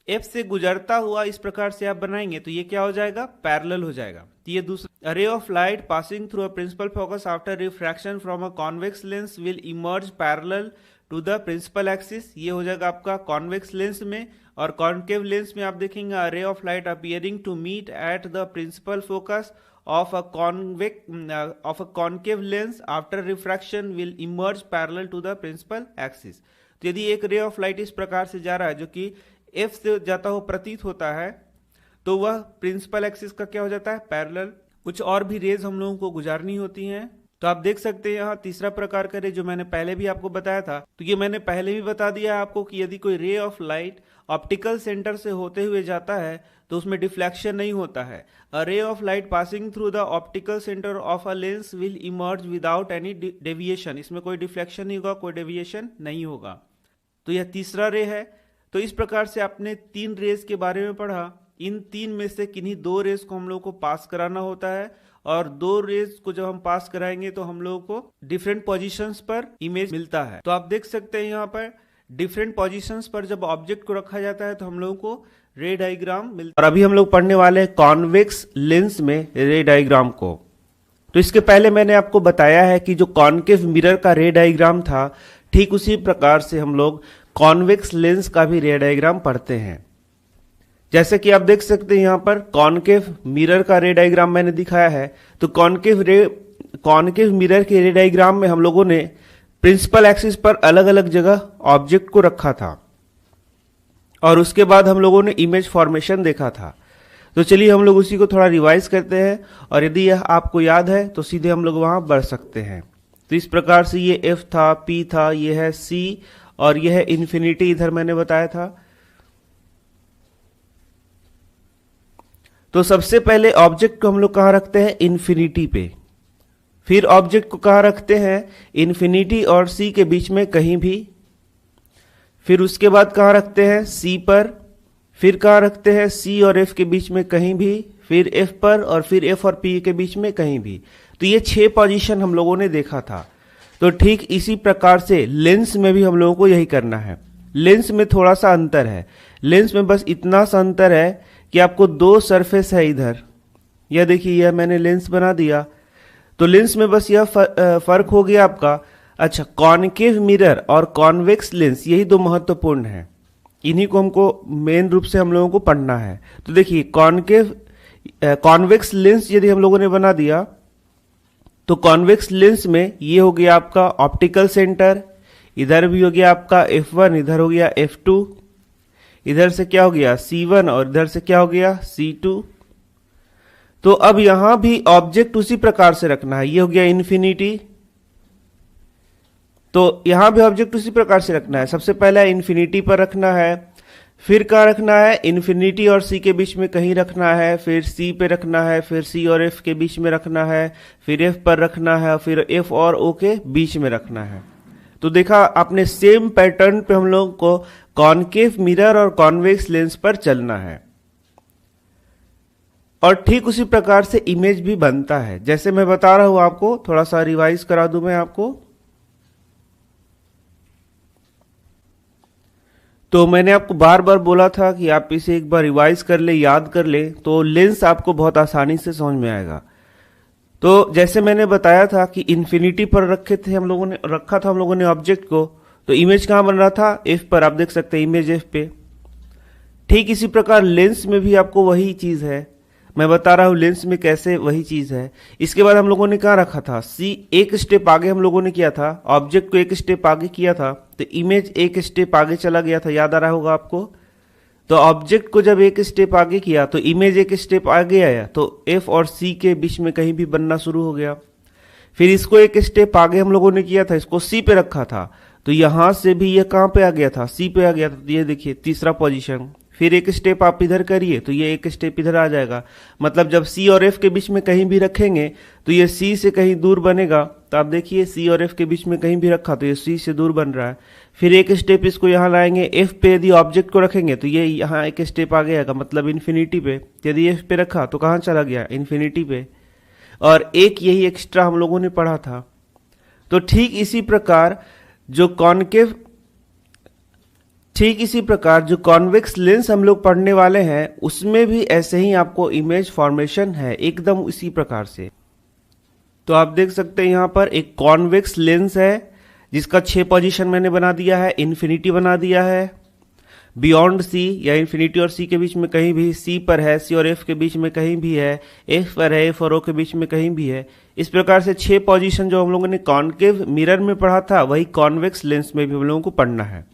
एफ से गुजरता हुआ इस प्रकार से आप बनाएंगे तो ये क्या हो जाएगा, पैरेलल हो जाएगा। तो ये दूसरा ray of light passing through a principal focus after refraction from a convex lens will emerge parallel to the principal axis, ये हो जाएगा आपका कॉन्वेक्स लेंस में। और कॉन्केव लेंस में आप देखेंगे a ray of light appearing to meet at the principal focus of a concave lens after refraction will emerge parallel to the principal axis. तो यदि एक रे ऑफ लाइट इस प्रकार से जा रहा है जो कि एफ से जाता हुआ प्रतीत होता है तो वह प्रिंसिपल एक्सिस का क्या हो जाता है, पैरेलल। कुछ और भी रेज हम लोगों को गुजारनी होती हैं। तो आप देख सकते हैं यहाँ तीसरा प्रकार का रे जो मैंने पहले भी आपको बताया था। तो ये मैंने पहले भी बता दिया आपको कि यदि कोई रे ऑफ लाइट ऑप्टिकल सेंटर से होते हुए जाता है तो उसमें डिफ्लेक्शन नहीं होता है। A ray of light passing through the optical centre of a lens will emerge without any deviation, इसमें कोई डिफ्लेक्शन नहीं होगा, कोई डेविएशन नहीं होगा। तो यह तीसरा रे है। तो इस प्रकार से आपने 3 रेस के बारे में पढ़ा। इन 3 में से किन्हीं 2 रेस को हम लोग को पास कराना होता है, और 2 रेस को जब हम पास कराएंगे तो हम लोगों को डिफरेंट पोजीशंस पर इमेज मिलता है। तो आप देख सकते हैं यहाँ पर डिफरेंट पोजीशंस पर जब ऑब्जेक्ट को रखा जाता है तो हम लोगों को रे डायग्राम मिलता है। और अभी हम लोग पढ़ने वाले हैं कॉन्वेक्स लेंस में रे डायग्राम को। तो इसके पहले मैंने आपको बताया है कि जो कॉन्केव मिरर का रे डायग्राम था, ठीक उसी प्रकार से हम लोग कॉन्वेक्स लेंस का भी रे डायग्राम पढ़ते हैं। जैसे कि आप देख सकते हैं यहाँ पर कॉन्केव मिरर का रे डायग्राम मैंने दिखाया है। तो कॉन्केव मिरर के रे डायग्राम में हम लोगों ने प्रिंसिपल एक्सिस पर अलग अलग जगह ऑब्जेक्ट को रखा था और उसके बाद हम लोगों ने इमेज फॉर्मेशन देखा था। तो चलिए हम लोग उसी को थोड़ा रिवाइज करते हैं, और यदि यह आपको याद है तो सीधे हम लोग वहां बढ़ सकते हैं। तो इस प्रकार से ये एफ था, पी था, ये है सी, और यह है इन्फिनिटी, इधर मैंने बताया था। तो सबसे पहले ऑब्जेक्ट को हम लोग कहां रखते हैं, इन्फिनिटी पे। फिर ऑब्जेक्ट को कहां रखते हैं, इन्फिनिटी और सी के बीच में कहीं भी। फिर उसके बाद कहां रखते हैं, सी पर। फिर कहां रखते हैं, सी और एफ के बीच में कहीं भी। फिर एफ पर, और फिर एफ और पी के बीच में कहीं भी। तो ये 6 पोजीशन हम लोगों ने देखा था। तो ठीक इसी प्रकार से लेंस में भी हम लोगों को यही करना है। लेंस में थोड़ा सा अंतर है। लेंस में बस इतना सा अंतर है कि आपको 2 सरफेस है इधर। यह देखिए, यह मैंने लेंस बना दिया। तो लेंस में बस यह फर्क हो गया आपका। अच्छा, कॉन्केव मिरर और कॉन्वेक्स लेंस, यही 2 महत्वपूर्ण है। इन्हीं को हमको मेन रूप से हम लोगों को पढ़ना है। तो देखिए, कॉन्वेक्स लेंस यदि हम लोगों ने बना दिया तो कॉन्वेक्स लेंस में ये हो गया आपका ऑप्टिकल सेंटर, इधर भी हो गया आपका F1, इधर हो गया F2, इधर से क्या हो गया C1, और इधर से क्या हो गया C2। तो अब यहां भी ऑब्जेक्ट उसी प्रकार से रखना है। ये हो गया इन्फिनिटी, तो यहां भी ऑब्जेक्ट उसी प्रकार से रखना है। सबसे पहले इन्फिनिटी पर रखना है, फिर कहाँ रखना है, इन्फिनिटी और सी के बीच में कहीं रखना है, फिर सी पे रखना है, फिर सी और एफ के बीच में रखना है, फिर एफ पर रखना है, फिर एफ और ओ के बीच में रखना है। तो देखा आपने, सेम पैटर्न पे हम लोग को कॉन्केव मिरर और कॉन्वेक्स लेंस पर चलना है। और ठीक उसी प्रकार से इमेज भी बनता है। जैसे मैं बता रहा हूं आपको, थोड़ा सा रिवाइज करा दूं मैं आपको। तो मैंने आपको बार बार बोला था कि आप इसे एक बार रिवाइज कर ले, याद कर ले, तो लेंस आपको बहुत आसानी से समझ में आएगा। तो जैसे मैंने बताया था कि इन्फिनिटी पर रखा था हम लोगों ने ऑब्जेक्ट को, तो इमेज कहां बन रहा था, एफ पर। आप देख सकते हैं इमेज एफ पे। ठीक इसी प्रकार लेंस में भी आपको वही चीज है, मैं बता रहा हूं लेंस में कैसे वही चीज है। इसके बाद हम लोगों ने कहाँ रखा था, सी एक स्टेप आगे हम लोगों ने किया था, ऑब्जेक्ट को एक स्टेप आगे किया था तो इमेज एक स्टेप आगे चला गया था, याद आ रहा होगा आपको। तो ऑब्जेक्ट को जब एक स्टेप आगे किया तो इमेज एक स्टेप आगे आया, तो एफ और सी के बीच में कहीं भी बनना शुरू हो गया। फिर इसको एक स्टेप आगे हम लोगों ने किया था, इसको सी पे रखा था तो यहां से भी ये कहां पे आ गया था, सी पे आ गया था। तो ये देखिए तीसरा पोजीशन। फिर एक स्टेप आप इधर करिए तो ये एक स्टेप इधर आ जाएगा, मतलब जब सी और एफ के बीच में कहीं भी रखेंगे तो ये सी से कहीं दूर बनेगा। तो आप देखिए सी और एफ के बीच में कहीं भी रखा तो ये सी से दूर बन रहा है। फिर एक स्टेप इसको यहाँ लाएंगे, एफ पे यदि ऑब्जेक्ट को रखेंगे तो ये यहाँ एक स्टेप आ गया, मतलब इन्फिनिटी पे। यदि एफ पे रखा तो कहाँ चला गया, इन्फिनिटी पे। और एक यही एक्स्ट्रा हम लोगों ने पढ़ा था। तो ठीक इसी प्रकार जो कॉन्वेक्स लेंस हम लोग पढ़ने वाले हैं उसमें भी ऐसे ही आपको इमेज फॉर्मेशन है, एकदम इसी प्रकार से। तो आप देख सकते हैं यहां पर एक कॉन्वेक्स लेंस है जिसका 6 पोजीशन मैंने बना दिया है, इन्फिनिटी बना दिया है, बियॉन्ड सी या इन्फिनिटी और सी के बीच में कहीं भी, सी पर है, सी और एफ के बीच में कहीं भी है, एफ पर है, एफ और ओ के बीच में कहीं भी है। इस प्रकार से 6 पोजीशन जो हम लोगों ने कॉन्केव मिरर में पढ़ा था वही कॉन्वेक्स लेंस में भी हम लोगों को पढ़ना है।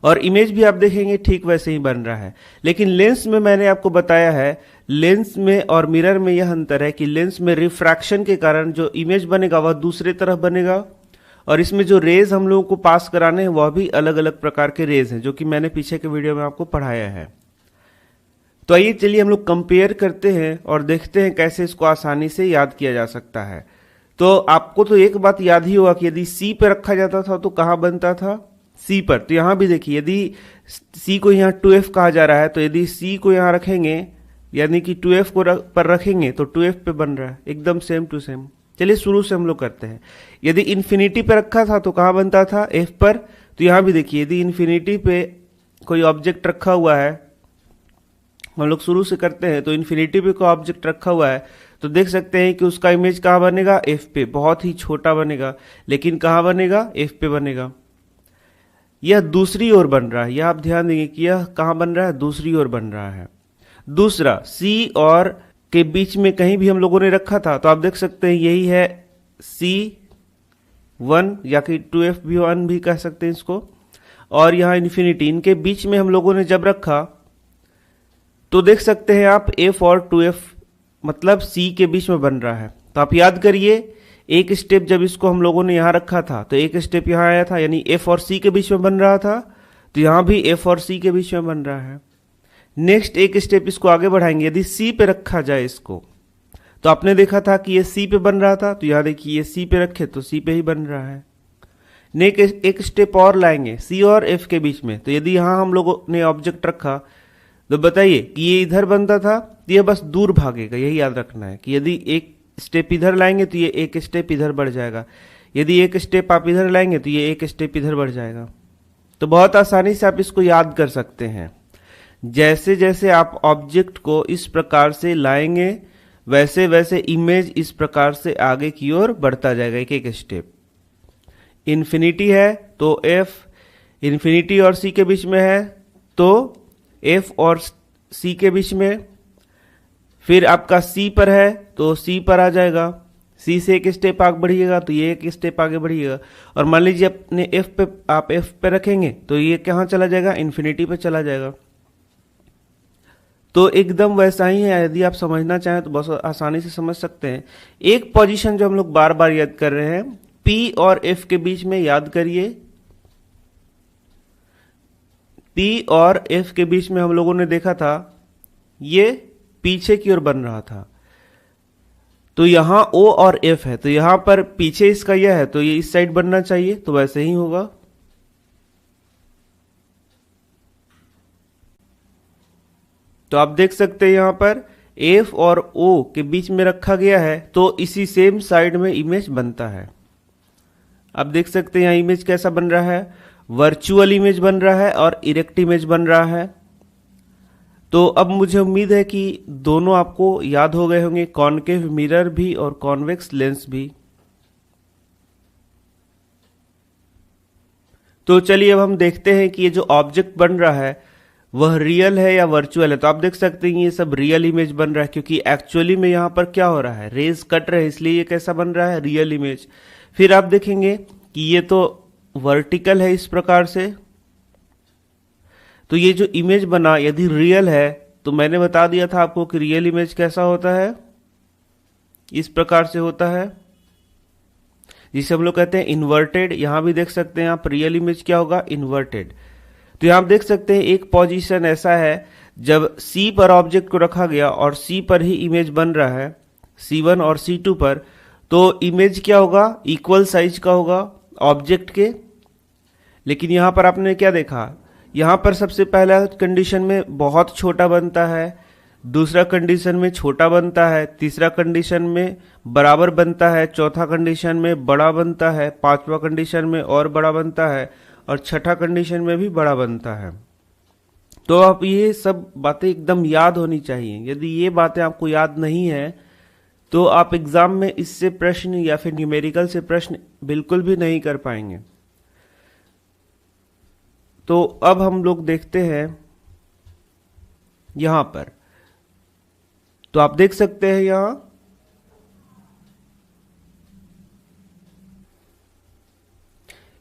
और इमेज भी आप देखेंगे ठीक वैसे ही बन रहा है। लेकिन लेंस में मैंने आपको बताया है, लेंस में और मिरर में यह अंतर है कि लेंस में रिफ्रैक्शन के कारण जो इमेज बनेगा वह दूसरे तरफ बनेगा, और इसमें जो रेज हम लोगों को पास कराने हैं वह भी अलग अलग प्रकार के रेज हैं, जो कि मैंने पीछे के वीडियो में आपको पढ़ाया है। तो आइए चलिए हम लोग कंपेयर करते हैं और देखते हैं कैसे इसको आसानी से याद किया जा सकता है। तो आपको तो एक बात याद ही होगा कि यदि सी पे रखा जाता था तो कहां बनता था, सी पर। तो यहां भी देखिए, यदि सी को यहाँ 2f कहा जा रहा है तो यदि सी को यहां रखेंगे यानी कि 2f को पर रखेंगे तो 2f पे बन रहा है, एकदम सेम टू सेम। चलिए शुरू से हम लोग करते हैं। यदि इन्फिनिटी पे रखा था तो कहां बनता था, एफ पर। तो यहां भी देखिए, यदि इन्फिनिटी पे कोई ऑब्जेक्ट रखा हुआ है, हम लोग शुरू से करते हैं, तो इन्फिनिटी पे कोई ऑब्जेक्ट रखा हुआ है तो देख सकते हैं कि उसका इमेज कहां बनेगा, एफ पे। बहुत ही छोटा बनेगा, लेकिन कहां बनेगा, एफ पे बनेगा। यह दूसरी ओर बन रहा है, यह आप ध्यान देंगे कि यह कहां बन रहा है, दूसरी ओर बन रहा है। दूसरा, सी और के बीच में कहीं भी हम लोगों ने रखा था तो आप देख सकते हैं यही है C1 या कि 2f1 भी कह सकते हैं इसको, और यहां इन्फिनिटी, इनके बीच में हम लोगों ने जब रखा तो देख सकते हैं आप f और 2f मतलब C के बीच में बन रहा है। तो आप याद करिए, एक स्टेप जब इसको हम लोगों ने यहां रखा था तो एक स्टेप यहां आया था, यानी f और C के बीच में बन रहा था, तो यहां भी f और C के बीच में बन रहा है। नेक्स्ट एक स्टेप इसको आगे बढ़ाएंगे, यदि C पे रखा जाए इसको, तो आपने देखा था कि ये C पे बन रहा था, तो यहां देखिए ये C पे रखे तो C पे ही बन रहा है। नेक्स्ट एक स्टेप और लाएंगे C और F के बीच में, तो यदि यहां हम लोगों ने ऑब्जेक्ट रखा तो बताइए कि ये इधर बनता था तो ये बस दूर भागेगा, यही याद रखना है कि यदि एक स्टेप इधर लाएंगे तो ये एक स्टेप इधर बढ़ जाएगा, यदि एक स्टेप आप इधर लाएंगे तो ये एक स्टेप इधर बढ़ जाएगा। तो बहुत आसानी से आप इसको याद कर सकते हैं। जैसे जैसे आप ऑब्जेक्ट को इस प्रकार से लाएंगे वैसे वैसे इमेज इस प्रकार से आगे की ओर बढ़ता जाएगा, एक एक स्टेप। इन्फिनिटी है तो F, इन्फिनिटी और C के बीच में है तो F और C के बीच में, फिर आपका C पर है तो C पर आ जाएगा, C से एक स्टेप आगे बढ़िएगा तो ये एक स्टेप आगे बढ़िएगा, और मान लीजिए अपने आप F पे रखेंगे तो ये कहाँ चला जाएगा, इन्फिनिटी पे चला जाएगा। तो एकदम वैसा ही है, यदि आप समझना चाहें तो बहुत आसानी से समझ सकते हैं। एक पोजीशन जो हम लोग बार बार याद कर रहे हैं, P और F के बीच में याद करिए, P और F के बीच में हम लोगों ने देखा था ये पीछे की ओर बन रहा था, तो यहां O और F है तो यहां पर पीछे इसका यह है तो ये इस साइड बनना चाहिए, तो वैसे ही होगा। तो आप देख सकते हैं यहां पर F और O के बीच में रखा गया है तो इसी सेम साइड में इमेज बनता है। आप देख सकते हैं यहां इमेज कैसा बन रहा है, वर्चुअल इमेज बन रहा है और इरेक्ट इमेज बन रहा है। तो अब मुझे उम्मीद है कि दोनों आपको याद हो गए होंगे, कॉनकेव मिरर भी और कॉन्वेक्स लेंस भी। तो चलिए अब हम देखते हैं कि ये जो ऑब्जेक्ट बन रहा है वह रियल है या वर्चुअल है। तो आप देख सकते हैं ये सब रियल इमेज बन रहा है, क्योंकि एक्चुअली में यहाँ पर क्या हो रहा है, रेज कट रहे हैं, इसलिए ये कैसा बन रहा है, रियल इमेज। फिर आप देखेंगे कि ये तो वर्टिकल है इस प्रकार से। तो ये जो इमेज बना यदि रियल है तो मैंने बता दिया था आपको कि रियल इमेज कैसा होता है, इस प्रकार से होता है, जिसे हम लोग कहते हैं इन्वर्टेड। यहां भी देख सकते हैं आप रियल इमेज क्या होगा, इन्वर्टेड। तो यहां आप देख सकते हैं एक पोजीशन ऐसा है जब C पर ऑब्जेक्ट को रखा गया और C पर ही इमेज बन रहा है, C1 और C2 पर, तो इमेज क्या होगा, इक्वल साइज का होगा ऑब्जेक्ट के। लेकिन यहां पर आपने क्या देखा, यहां पर सबसे पहला कंडीशन में बहुत छोटा बनता है, दूसरा कंडीशन में छोटा बनता है, तीसरा कंडीशन में बराबर बनता है, चौथा कंडीशन में बड़ा बनता है, पांचवा कंडीशन में और बड़ा बनता है, और छठा कंडीशन में भी बड़ा बनता है। तो आप ये सब बातें एकदम याद होनी चाहिए। यदि ये बातें आपको याद नहीं है तो आप एग्जाम में इससे प्रश्न या फिर न्यूमेरिकल से प्रश्न बिल्कुल भी नहीं कर पाएंगे। तो अब हम लोग देखते हैं यहां पर, तो आप देख सकते हैं यहां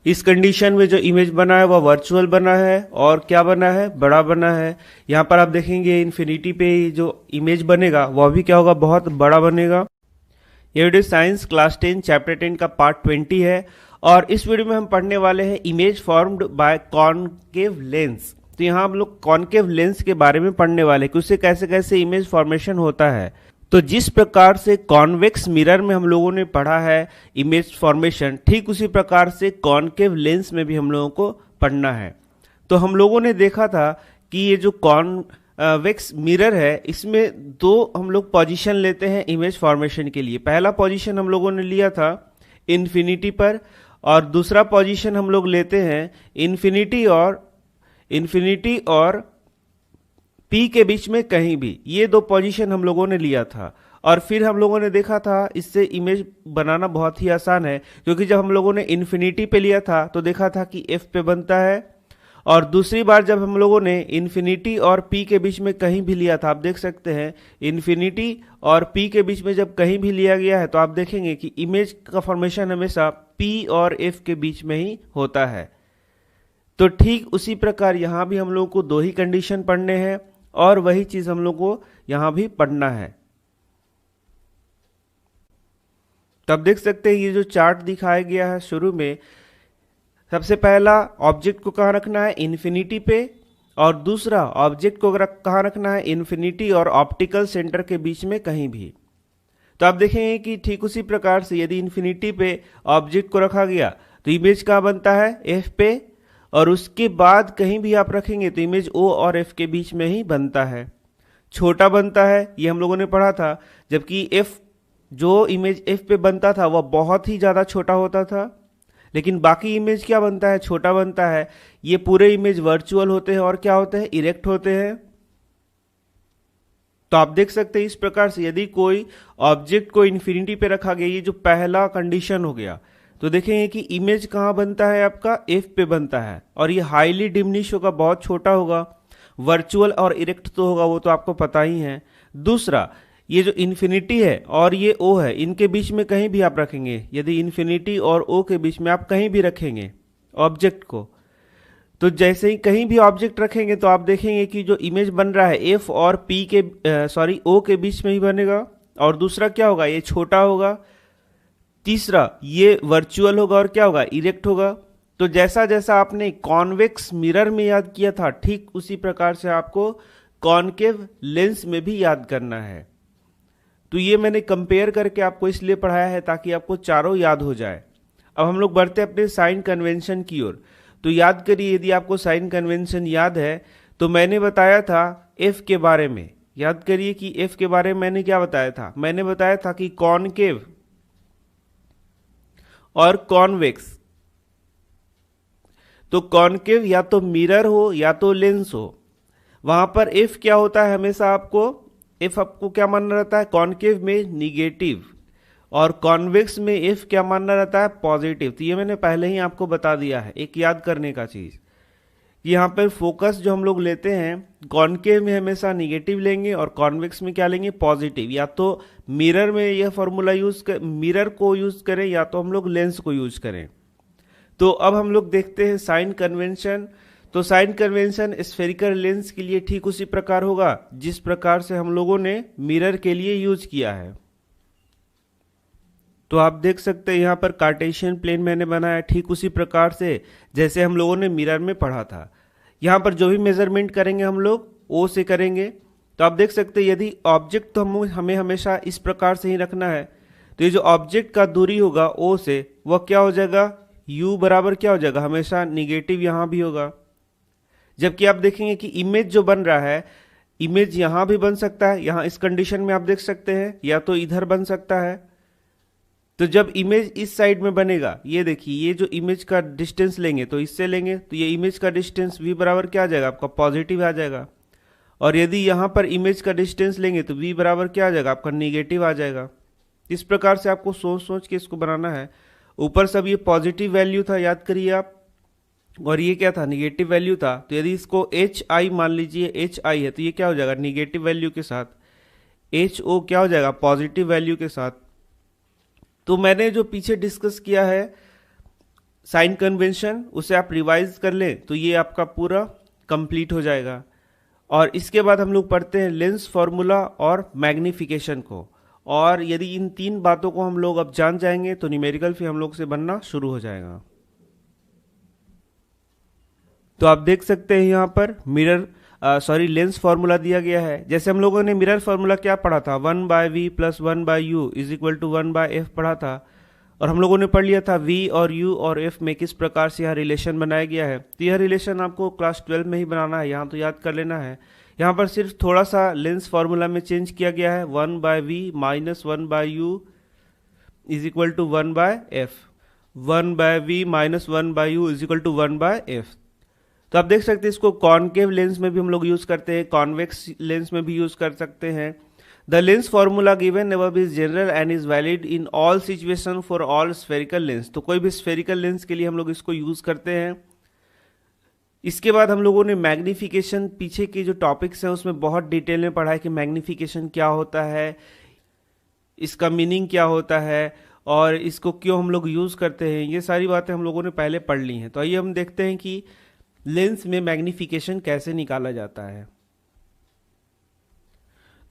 इस कंडीशन में जो इमेज बना है वह वर्चुअल बना है और क्या बना है, बड़ा बना है। यहां पर आप देखेंगे इन्फिनिटी पे जो इमेज बनेगा वह भी क्या होगा, बहुत बड़ा बनेगा। ये वीडियो साइंस क्लास 10 चैप्टर 10 का पार्ट 20 है और इस वीडियो में हम पढ़ने वाले हैं image formed by concave lens. तो यहाँ हम लोग कॉनकेव लेंस के बारे में पढ़ने वाले हैं कि उससे कैसे कैसे इमेज फॉर्मेशन होता है। तो जिस प्रकार से कॉन्वेक्स मिरर में हम लोगों ने पढ़ा है इमेज फॉर्मेशन, ठीक उसी प्रकार से कॉनकेव लेंस में भी हम लोगों को पढ़ना है। तो हम लोगों ने देखा था कि ये जो कॉन्वेक्स मिरर है इसमें दो हम लोग पोजीशन लेते हैं इमेज फॉर्मेशन के लिए। पहला पोजीशन हम लोगों ने लिया था इन्फिनिटी पर और दूसरा पोजीशन हम लोग लेते हैं इन्फिनिटी और P के बीच में कहीं भी। ये दो पोजीशन हम लोगों ने लिया था और फिर हम लोगों ने देखा था इससे इमेज बनाना बहुत ही आसान है, क्योंकि जब हम लोगों ने इन्फिनिटी पे लिया था तो देखा था कि F पे बनता है, और दूसरी बार जब हम लोगों ने इन्फिनिटी और P के बीच में कहीं भी लिया था, आप देख सकते हैं इन्फिनिटी और P के बीच में जब कहीं भी लिया गया है तो आप देखेंगे कि इमेज का फॉर्मेशन हमेशा P और F के बीच में ही होता है। तो ठीक उसी प्रकार यहां भी हम लोग को दो ही कंडीशन पढ़ने हैं और वही चीज हम लोग को यहां भी पढ़ना है। तब देख सकते हैं ये जो चार्ट दिखाया गया है शुरू में, सबसे पहला ऑब्जेक्ट को कहां रखना है, इन्फिनिटी पे, और दूसरा ऑब्जेक्ट को कहां रखना है, इन्फिनिटी और ऑप्टिकल सेंटर के बीच में कहीं भी। तो आप देखेंगे कि ठीक उसी प्रकार से यदि इन्फिनिटी पे ऑब्जेक्ट को रखा गया तो इमेज कहां बनता है, F पे, और उसके बाद कहीं भी आप रखेंगे तो इमेज O और F के बीच में ही बनता है, छोटा बनता है, ये हम लोगों ने पढ़ा था। जबकि F जो इमेज F पे बनता था वह बहुत ही ज्यादा छोटा होता था, लेकिन बाकी इमेज क्या बनता है, छोटा बनता है। ये पूरे इमेज वर्चुअल होते हैं और क्या होते हैं, इरेक्ट होते हैं। तो आप देख सकते हैं इस प्रकार से यदि कोई ऑब्जेक्ट को इन्फिनिटी पे रखा गया, ये जो पहला कंडीशन हो गया, तो देखेंगे कि इमेज कहां बनता है, आपका F पे बनता है, और ये हाईली डिमिनिश होगा, बहुत छोटा होगा। वर्चुअल और इरेक्ट तो होगा, वो तो आपको पता ही है। दूसरा, ये जो इन्फिनिटी है और ये O है, इनके बीच में कहीं भी आप रखेंगे, यदि इन्फिनिटी और O के बीच में आप कहीं भी रखेंगे ऑब्जेक्ट को, तो जैसे ही कहीं भी ऑब्जेक्ट रखेंगे तो आप देखेंगे कि जो इमेज बन रहा है F और O के बीच में ही बनेगा। और दूसरा क्या होगा, ये छोटा होगा। तीसरा, ये वर्चुअल होगा और क्या होगा, इरेक्ट होगा। तो जैसा जैसा आपने कॉन्वेक्स मिरर में याद किया था, ठीक उसी प्रकार से आपको कॉनकेव लेंस में भी याद करना है। तो ये मैंने कंपेयर करके आपको इसलिए पढ़ाया है ताकि आपको चारों याद हो जाए। अब हम लोग बढ़ते अपने साइन कन्वेंशन की ओर। तो याद करिए, यदि आपको साइन कन्वेंशन याद है तो मैंने बताया था F के बारे में। याद करिए कि F के बारे में मैंने क्या बताया था, मैंने बताया था कि कॉनकेव और कॉन्वेक्स, तो कॉनकेव या तो मिरर हो या तो लेंस हो, वहां पर F क्या होता है, हमेशा F आपको क्या मानना रहता है, कॉनकेव में निगेटिव, और कॉन्वेक्स में F क्या मानना रहता है, पॉजिटिव। तो ये मैंने पहले ही आपको बता दिया है, एक याद करने का चीज कि यहाँ पर फोकस जो हम लोग लेते हैं कॉनकेव में हमेशा निगेटिव लेंगे और कॉन्वेक्स में क्या लेंगे, पॉजिटिव। या तो मिरर में यह फॉर्मूला मिरर को यूज करें या तो हम लोग लेंस को यूज करें। तो अब हम लोग देखते हैं साइन कन्वेंशन। तो साइन कन्वेंशन स्फेरिकल लेंस के लिए ठीक उसी प्रकार होगा जिस प्रकार से हम लोगों ने मिरर के लिए यूज किया है। तो आप देख सकते हैं यहाँ पर कार्टेशियन प्लेन मैंने बनाया ठीक उसी प्रकार से जैसे हम लोगों ने मिरर में पढ़ा था। यहाँ पर जो भी मेजरमेंट करेंगे हम लोग ओ से करेंगे। तो आप देख सकते हैं यदि ऑब्जेक्ट तो हमें हमेशा इस प्रकार से ही रखना है, तो ये जो ऑब्जेक्ट का दूरी होगा ओ से वह क्या हो जाएगा, u बराबर क्या हो जाएगा, हमेशा निगेटिव यहाँ भी होगा। जबकि आप देखेंगे कि इमेज जो बन रहा है, इमेज यहाँ भी बन सकता है, यहाँ इस कंडीशन में आप देख सकते हैं, या तो इधर बन सकता है। तो जब इमेज इस साइड में बनेगा, ये देखिए ये जो इमेज का डिस्टेंस लेंगे तो इससे लेंगे तो ये इमेज का डिस्टेंस v बराबर क्या आ जाएगा, आपका पॉजिटिव आ जाएगा। और यदि यहाँ पर इमेज का डिस्टेंस लेंगे तो v बराबर क्या आ जाएगा, आपका निगेटिव आ जाएगा। इस प्रकार से आपको सोच सोच के इसको बनाना है। ऊपर सब ये पॉजिटिव वैल्यू था, याद करिए आप, और ये क्या था, निगेटिव वैल्यू था। तो यदि इसको एच आई मान लीजिए, एच आई है तो ये क्या हो जाएगा, निगेटिव वैल्यू के साथ। एच ओ क्या हो जाएगा, पॉजिटिव वैल्यू के साथ। तो मैंने जो पीछे डिस्कस किया है साइन कन्वेंशन, उसे आप रिवाइज कर लें तो ये आपका पूरा कंप्लीट हो जाएगा। और इसके बाद हम लोग पढ़ते हैं लेंस फॉर्मूला और मैग्निफिकेशन को। और यदि इन तीन बातों को हम लोग अब जान जाएंगे तो न्यूमेरिकल फिर हम लोग से बनना शुरू हो जाएगा। तो आप देख सकते हैं यहाँ पर लेंस फॉर्मूला दिया गया है। जैसे हम लोगों ने मिरर फॉर्मूला क्या पढ़ा था, 1/v plus 1/u is equal to 1/f पढ़ा था। और हम लोगों ने पढ़ लिया था v और u और f में किस प्रकार से यह रिलेशन बनाया गया है। तो यह रिलेशन आपको क्लास 12 में ही बनाना है, यहाँ तो याद कर लेना है। यहाँ पर सिर्फ थोड़ा सा लेंस फॉर्मूला में चेंज किया गया है, 1/v minus 1/u is equal to 1/f, 1/v minus 1/u is equal to 1/f। तो आप देख सकते हैं इसको कॉनकेव लेंस में भी हम लोग यूज करते हैं, कॉन्वेक्स लेंस में भी यूज कर सकते हैं। The lens formula given above is general and is valid in all situation for all spherical lens. तो कोई भी स्फेरिकल लेंस के लिए हम लोग इसको यूज करते हैं। इसके बाद हम लोगों ने मैग्निफिकेशन, पीछे के जो टॉपिक्स हैं उसमें बहुत डिटेल में पढ़ा है कि मैग्निफिकेशन क्या होता है, इसका मीनिंग क्या होता है और इसको क्यों हम लोग यूज करते हैं। ये सारी बातें हम लोगों ने पहले पढ़ ली हैं। तो आइए हम देखते हैं कि लेंस में मैग्निफिकेशन कैसे निकाला जाता है।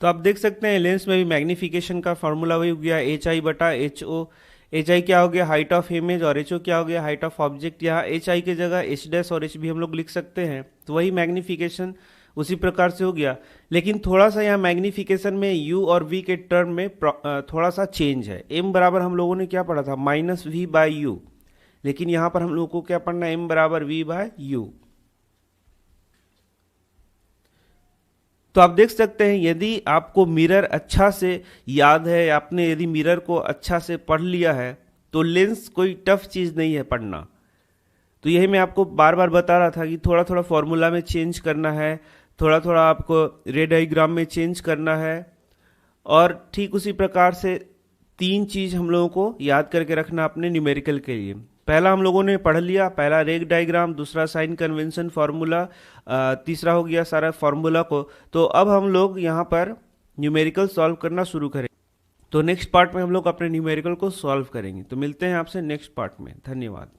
तो आप देख सकते हैं लेंस में भी मैग्निफिकेशन का फॉर्मूला वही हो गया HI बटा HO। HI क्या हो गया, हाइट ऑफ इमेज, और HO क्या हो गया, हाइट ऑफ ऑब्जेक्ट। यहाँ HI की जगह H डैश और H भी हम लोग लिख सकते हैं। तो वही मैग्निफिकेशन उसी प्रकार से हो गया। लेकिन थोड़ा सा यहाँ मैग्निफिकेशन में U और V के टर्म में थोड़ा सा चेंज है। M बराबर हम लोगों ने क्या पढ़ा था, -v/u, लेकिन यहाँ पर हम लोगों को क्या पढ़ना है, M बराबर v/u। तो आप देख सकते हैं यदि आपको मिरर अच्छा से याद है, आपने यदि मिरर को अच्छा से पढ़ लिया है तो लेंस कोई टफ चीज नहीं है पढ़ना। तो यही मैं आपको बार बार बता रहा था कि थोड़ा थोड़ा फॉर्मूला में चेंज करना है, थोड़ा थोड़ा आपको रे डायग्राम में चेंज करना है। और ठीक उसी प्रकार से तीन चीज हम लोगों को याद करके रखना अपने न्यूमेरिकल के लिए। पहला हम लोगों ने पढ़ लिया, पहला रेग डायग्राम, दूसरा साइन कन्वेंशन फॉर्मूला, तीसरा हो गया सारा फॉर्मूला को। तो अब हम लोग यहाँ पर न्यूमेरिकल सॉल्व करना शुरू करें। तो नेक्स्ट पार्ट में हम लोग अपने न्यूमेरिकल को सॉल्व करेंगे। तो मिलते हैं आपसे नेक्स्ट पार्ट में। धन्यवाद।